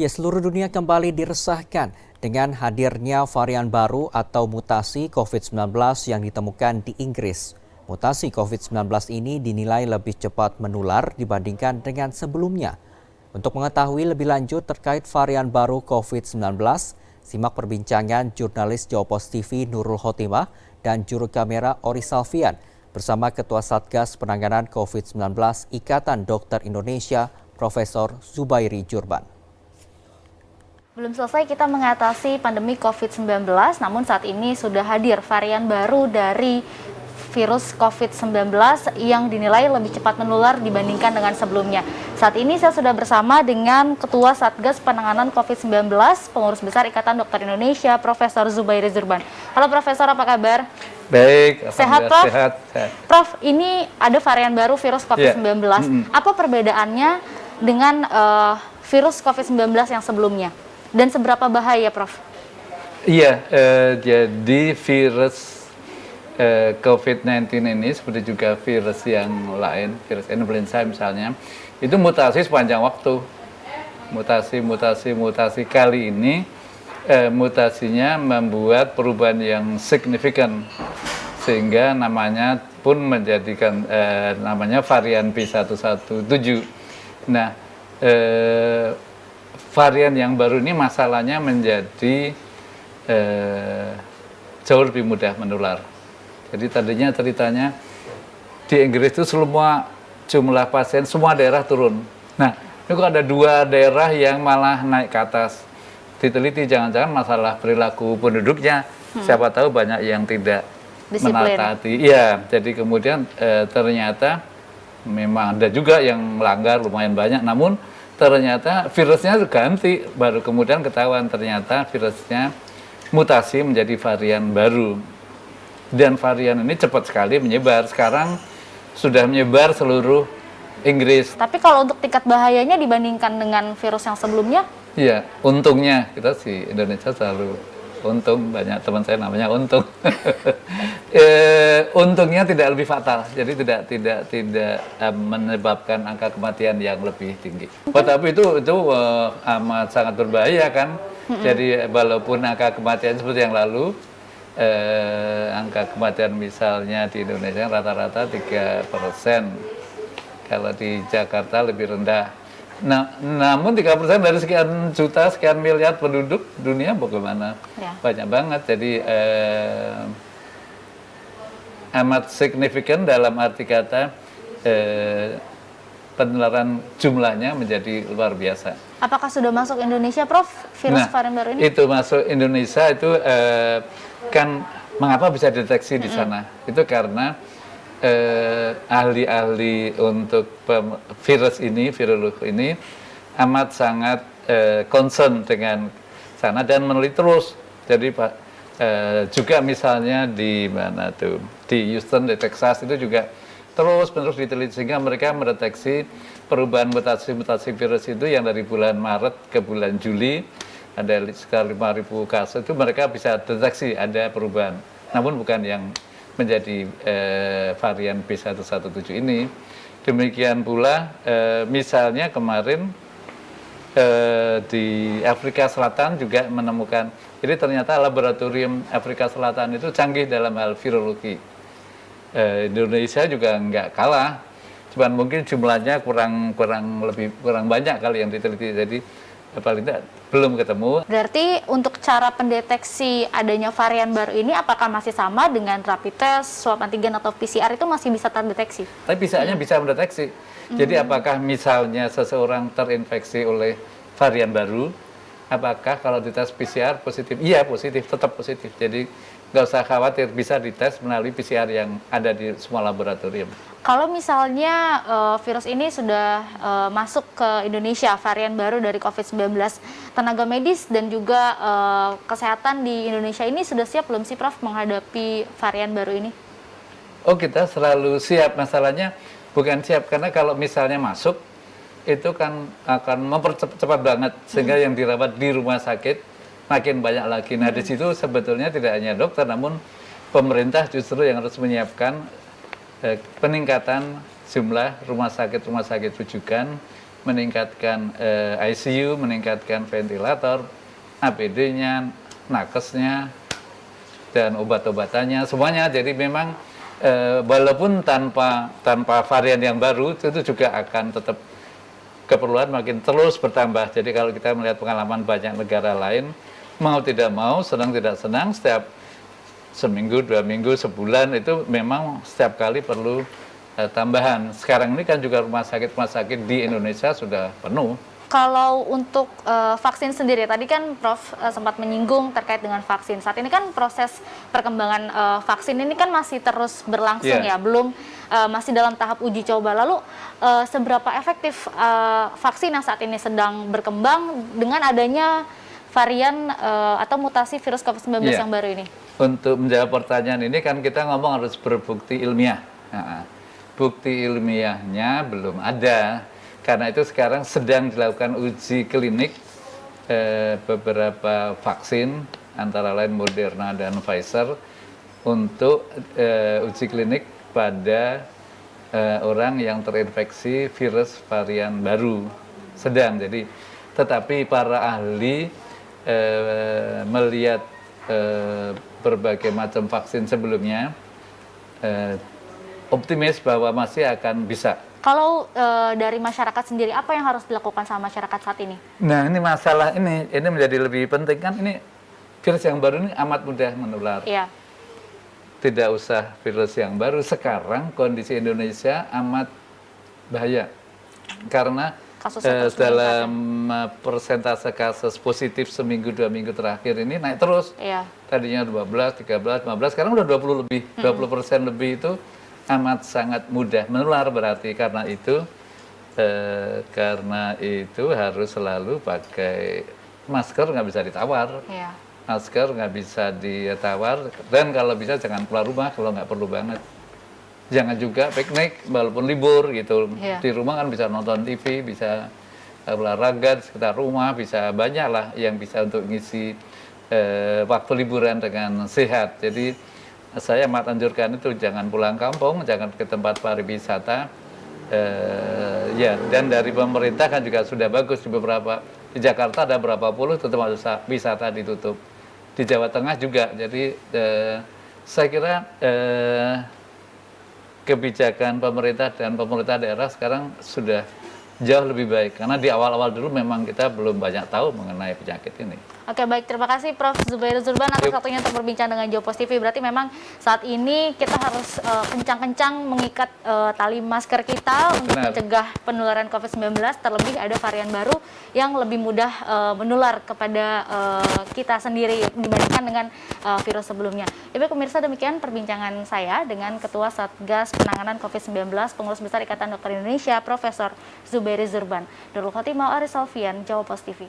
Ya, seluruh dunia kembali diresahkan dengan hadirnya varian baru atau mutasi COVID-19 yang ditemukan di Inggris. Mutasi COVID-19 ini dinilai lebih cepat menular dibandingkan dengan sebelumnya. Untuk mengetahui lebih lanjut terkait varian baru COVID-19, simak perbincangan jurnalis Jawa Post TV Nurul Khotimah dan juru kamera Ori Salvian bersama Ketua Satgas Penanganan COVID-19 Ikatan Dokter Indonesia, Profesor Zubairi Jurban. Belum selesai kita mengatasi pandemi COVID-19, namun saat ini sudah hadir varian baru dari virus COVID-19 yang dinilai lebih cepat menular dibandingkan dengan sebelumnya. Saat ini saya sudah bersama dengan Ketua Satgas Penanganan COVID-19, Pengurus Besar Ikatan Dokter Indonesia, Profesor Zubairi Jurban. Halo Profesor, apa kabar? Baik, sehat Prof? Sehat. Prof, ini ada varian baru virus COVID-19. Apa perbedaannya dengan virus COVID-19 yang sebelumnya? Dan seberapa bahaya, Prof? Iya, jadi virus COVID-19 ini seperti juga virus yang lain, virus influenza misalnya, itu mutasi sepanjang waktu. Mutasi kali ini mutasinya membuat perubahan yang signifikan sehingga namanya pun menjadikan namanya varian B117. Nah, varian yang baru ini masalahnya menjadi jauh lebih mudah menular. Jadi tadinya ceritanya di Inggris itu semua jumlah pasien, semua daerah turun. Nah, ini kok ada 2 daerah yang malah naik ke atas. Diteliti jangan-jangan masalah perilaku penduduknya. Siapa tahu banyak yang tidak menaati. Iya, jadi kemudian ternyata memang ada juga yang melanggar lumayan banyak, namun ternyata virusnya ganti, baru kemudian ketahuan ternyata virusnya mutasi menjadi varian baru. Dan varian ini cepat sekali menyebar, sekarang sudah menyebar seluruh Inggris. Tapi kalau untuk tingkat bahayanya dibandingkan dengan virus yang sebelumnya? Iya, untungnya kita sih Indonesia selalu untung, banyak teman saya namanya untung. Untungnya tidak lebih fatal, jadi tidak menyebabkan angka kematian yang lebih tinggi. Tapi itu amat sangat berbahaya kan. Jadi walaupun angka kematian seperti yang lalu, angka kematian misalnya di Indonesia rata-rata 3%, kalau di Jakarta lebih rendah. Nah, namun 3% dari sekian juta, sekian miliar penduduk dunia bagaimana? Ya. Banyak banget, jadi amat signifikan dalam arti kata penularan jumlahnya menjadi luar biasa. Apakah sudah masuk Indonesia, Prof, virus varian baru ini? Itu masuk Indonesia itu kan mengapa bisa deteksi di sana? Itu karena ahli-ahli untuk virus ini, virolog ini amat sangat concern dengan sana dan meneliti terus. Jadi juga misalnya di mana tuh, di Houston, di Texas itu juga terus-menerus diteliti sehingga mereka mendeteksi perubahan mutasi virus itu yang dari bulan Maret ke bulan Juli ada sekitar 5.000 kasus itu mereka bisa deteksi ada perubahan. Namun bukan yang menjadi varian B117 ini. Demikian pula misalnya kemarin di Afrika Selatan juga menemukan, jadi ternyata laboratorium Afrika Selatan itu canggih dalam hal virologi. Indonesia juga nggak kalah, cuman mungkin jumlahnya kurang banyak kali yang diteliti, jadi paling tidak belum ketemu. Berarti untuk cara pendeteksi adanya varian baru ini apakah masih sama dengan rapid test, swab antigen atau PCR itu masih bisa terdeteksi? Tapi bisa mendeteksi. Jadi apakah misalnya seseorang terinfeksi oleh varian baru, apakah kalau dites PCR positif? Iya positif, tetap positif. Jadi nggak usah khawatir, bisa dites melalui PCR yang ada di semua laboratorium. Kalau misalnya virus ini sudah masuk ke Indonesia, varian baru dari COVID-19, tenaga medis dan juga kesehatan di Indonesia ini sudah siap belum sih, Prof, menghadapi varian baru ini? Oh, kita selalu siap. Masalahnya bukan siap, karena kalau misalnya masuk, itu kan akan mempercepat banget, sehingga yang dirawat di rumah sakit makin banyak lagi. Nah, di situ sebetulnya tidak hanya dokter, namun pemerintah justru yang harus menyiapkan peningkatan jumlah rumah sakit rujukan meningkatkan ICU, meningkatkan ventilator, APD-nya, nakesnya, dan obat-obatannya, semuanya. Jadi memang walaupun tanpa varian yang baru, itu juga akan tetap keperluan makin terus bertambah. Jadi kalau kita melihat pengalaman banyak negara lain, mau tidak mau, senang tidak senang, setiap seminggu, 2 minggu, sebulan itu memang setiap kali perlu tambahan. Sekarang ini kan juga rumah sakit di Indonesia sudah penuh. Kalau untuk vaksin sendiri, tadi kan Prof sempat menyinggung terkait dengan vaksin. Saat ini kan proses perkembangan vaksin ini kan masih terus berlangsung ya, belum masih dalam tahap uji coba. Lalu seberapa efektif vaksin yang saat ini sedang berkembang dengan adanya varian atau mutasi virus COVID-19 yang baru ini? Untuk menjawab pertanyaan ini kan kita ngomong harus berbukti ilmiah. Nah, bukti ilmiahnya belum ada. Karena itu sekarang sedang dilakukan uji klinik beberapa vaksin, antara lain Moderna dan Pfizer, untuk uji klinik pada orang yang terinfeksi virus varian baru sedang. Jadi, tetapi para ahli melihat berbagai macam vaksin sebelumnya, optimis bahwa masih akan bisa. Kalau dari masyarakat sendiri, apa yang harus dilakukan sama masyarakat saat ini? Nah, ini masalah ini menjadi lebih penting kan, ini virus yang baru ini amat mudah menular. Iya. Tidak usah virus yang baru, sekarang kondisi Indonesia amat bahaya. Karena dalam persentase kasus positif seminggu 2 minggu terakhir ini naik terus. Iya. Tadinya 12, 13, 15, sekarang udah 20 lebih. 20% lebih itu amat sangat mudah menular, berarti karena itu harus selalu pakai masker, nggak bisa ditawar. Iya. Masker nggak bisa ditawar, dan kalau bisa jangan keluar rumah kalau nggak perlu banget. Jangan juga piknik walaupun libur gitu. Iya. Di rumah kan bisa nonton TV, bisa olahraga di sekitar rumah, bisa banyak lah yang bisa untuk ngisi waktu liburan dengan sehat. Jadi saya amat anjurkan itu, jangan pulang kampung, jangan ke tempat pariwisata. Dan dari pemerintah kan juga sudah bagus, di Jakarta ada berapa puluh tempat wisata ditutup. Di Jawa Tengah juga. Jadi saya kira kebijakan pemerintah dan pemerintah daerah sekarang sudah jauh lebih baik, karena di awal-awal dulu memang kita belum banyak tahu mengenai penyakit ini. Oke, baik, terima kasih Prof. Zubairi Zurban atas waktunya untuk berbincang dengan Jawpos TV. Berarti memang saat ini kita harus kencang-kencang mengikat tali masker kita untuk mencegah penularan COVID-19, terlebih ada varian baru yang lebih mudah menular kepada kita sendiri dibandingkan dengan virus sebelumnya. Ibu pemirsa, demikian perbincangan saya dengan Ketua Satgas Penanganan COVID-19 Pengurus Besar Ikatan Dokter Indonesia, Profesor Zubairi Zurban. Nurul Khotimah, Aris Alfian, Jawpos TV.